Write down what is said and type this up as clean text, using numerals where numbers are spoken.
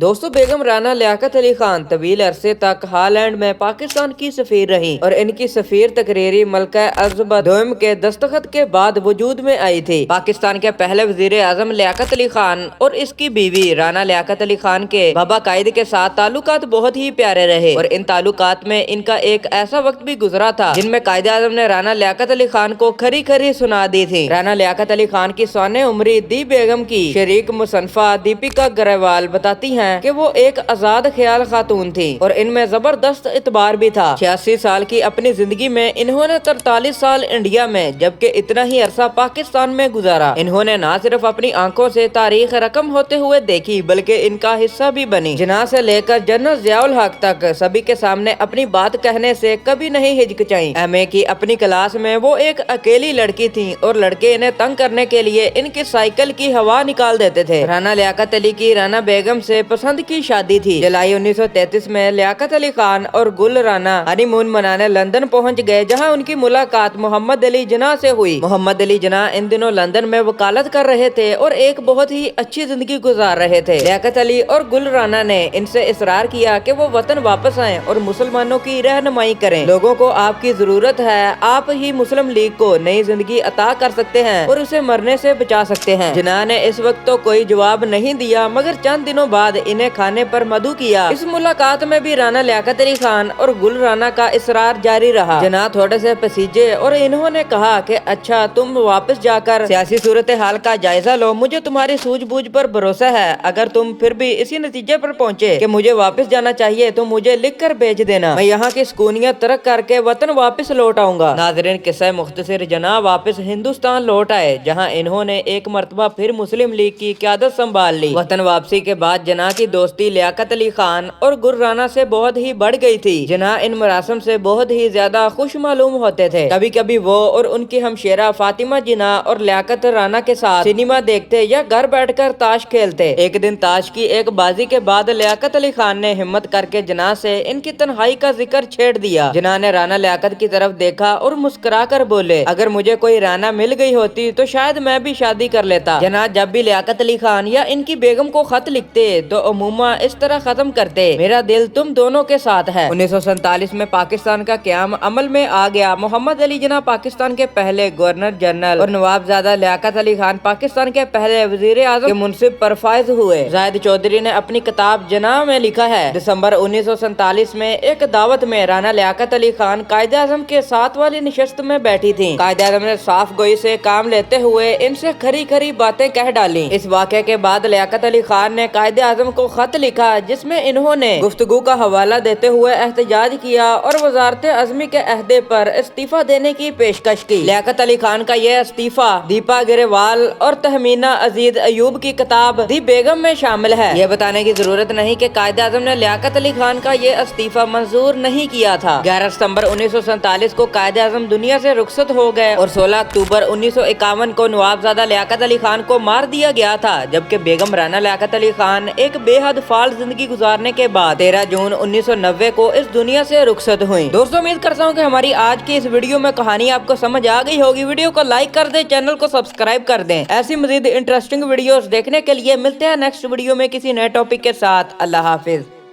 दोस्तों, बेगम राना लियाकत अली खान तवील अरसे तक हॉलैंड में पाकिस्तान की सफीर रही और इनकी सफीर तकरीरी मलका अज़बत दोम के दस्तखत के बाद वजूद में आई थी। पाकिस्तान के पहले वजीर आजम लियाकत अली खान और इसकी बीवी राना लियाकत अली खान के बाबा कायद के साथ ताल्लुकात बहुत ही प्यारे रहे और इन ताल्लुकात में इनका एक ऐसा वक्त भी गुजरा था जिनमें कायद आजम ने राना लियाकत अली खान को खरी खरी सुना दी थी। राना लियाकत अली खान की साने उमरी दी बेगम की शरीक मुसन्फा दीपिका ग्रेवाल बताती है कि वो एक आजाद ख्याल खातून थी और इनमें जबरदस्त इतबार भी था। 86 साल की अपनी जिंदगी में इन्होंने 43 साल इंडिया में जबकि इतना ही अरसा पाकिस्तान में गुजारा। इन्होंने न सिर्फ अपनी आंखों से तारीख रकम होते हुए देखी बल्कि इनका हिस्सा भी बनी। जिन्ना से लेकर जनरल ज़ियाउल हक तक सभी के सामने अपनी बात कहने से कभी नहीं हिचकिचाई। एमए की अपनी क्लास में वो एक अकेली लड़की थी और लड़के इन्हें तंग करने के लिए इनकी साइकिल की हवा निकाल देते थे। राना लियाकत अली की राना बेगम से पसंद की शादी थी। जुलाई 1933 में लियाकत अली खान और गुल राना हनीमून मनाने लंदन पहुंच गए, जहां उनकी मुलाकात मोहम्मद अली जिन्ना से हुई। मोहम्मद अली जिन्ना इन दिनों लंदन में वकालत कर रहे थे और एक बहुत ही अच्छी जिंदगी गुजार रहे थे। लियाकत अली और गुल राना ने इनसे इसरार किया कि वो वतन वापस आएं और मुसलमानों की रहनुमाई करें। लोगों को आपकी जरूरत है, आप ही मुस्लिम लीग को नई जिंदगी अता कर सकते हैं और उसे मरने से बचा सकते हैं। जिन्ना ने इस वक्त तो कोई जवाब नहीं दिया, मगर चंद दिनों बाद इन्हें खाने पर मधु किया। इस मुलाकात में भी राना लियाकत अली खान और गुल राना का इसरार जारी रहा। जिन्ना थोड़े से पसीजे और इन्होंने कहा कि अच्छा, तुम वापस जाकर सियासी सूरत हाल का जायजा लो, मुझे तुम्हारी सूझबूझ पर भरोसा है। अगर तुम फिर भी इसी नतीजे पर पहुँचे कि मुझे वापस जाना चाहिए तो मुझे लिख कर भेज देना, मैं यहाँ की सुकूनियत तरक करके वतन वापस लौट आऊंगा। नाज़रीन, किस्सा मुख्तसर, जिन्ना वापस हिंदुस्तान लौट आए, जहाँ इन्होंने एक मरतबा फिर मुस्लिम लीग की क़यादत संभाल ली। वतन वापसी के बाद जिन्ना की दोस्ती लियाकत अली खान और गुल राना से बहुत ही बढ़ गई थी। जिन्ना इन मरासम से बहुत ही ज्यादा खुश मालूम होते थे। कभी कभी वो और उनकी हमशेरा फातिमा जिन्ना और लियाकत राना के साथ सिनेमा देखते या घर बैठकर ताश खेलते। एक दिन ताश की एक बाजी के बाद लियाकत अली खान ने हिम्मत करके जिन्ना से इनकी तन्हाई का जिक्र छेड़ दिया। जिन्ना ने राना लियाकत की तरफ देखा और मुस्कुरा कर बोले, अगर मुझे कोई राना मिल गई होती तो शायद मैं भी शादी कर लेता। जिन्ना जब भी लियाकत अली खान या इनकी बेगम को खत लिखते तो अमूमा इस तरह खत्म करते, मेरा दिल तुम दोनों के साथ है। 1947 में पाकिस्तान का क़याम अमल में आ गया। मोहम्मद अली जिन्ना पाकिस्तान के पहले गवर्नर जनरल और नवाबजादा लियाकत अली खान पाकिस्तान के पहले वजीर आजम के मुनसिब पर फायज हुए। जाहिद चौधरी ने अपनी किताब जिन्ना में लिखा है, दिसंबर 1947 में एक दावत में राना लियाकत अली खान कायदे आजम के साथ वाली नशस्त में बैठी थी। कायदे आजम ने साफ गोई से काम लेते हुए इनसे खरी खरी बातें कह डाली। इस वाक़े के बाद लियाकत अली खान ने कायदे आजम को खत लिखा जिसमें इन्होंने गुफ्तगू का हवाला देते हुए एहतजाज किया और वजारत अज़मी के अहदे पर इस्तीफा देने की पेशकश की। लियाकत अली खान का यह इस्तीफा दीपा ग्रेवाल और तहमीना अजीज अयूब की किताब दी बेगम में शामिल है। यह बताने की जरूरत नहीं कि कायदे आजम ने लियाकत अली खान का यह इस्तीफा मंजूर नहीं किया था। 11 सितंबर 1947 को कायदे आजम दुनिया से रुखसत हो गए और 16 अक्टूबर 1951 को नवाबजादा लियाकत अली खान को मार दिया गया था, जबकि बेगम राना लियाकत अली खान एक बेहद फाल जिंदगी गुजारने के बाद 13 जून 1990 को इस दुनिया से रुखसत हुई। दोस्तों, उम्मीद करता हूँ कि हमारी आज की इस वीडियो में कहानी आपको समझ आ गई होगी। वीडियो को लाइक कर दें, चैनल को सब्सक्राइब कर दें। ऐसी मजीद इंटरेस्टिंग वीडियोस देखने के लिए मिलते हैं नेक्स्ट वीडियो में किसी नए टॉपिक के साथ। अल्लाह हाफिज।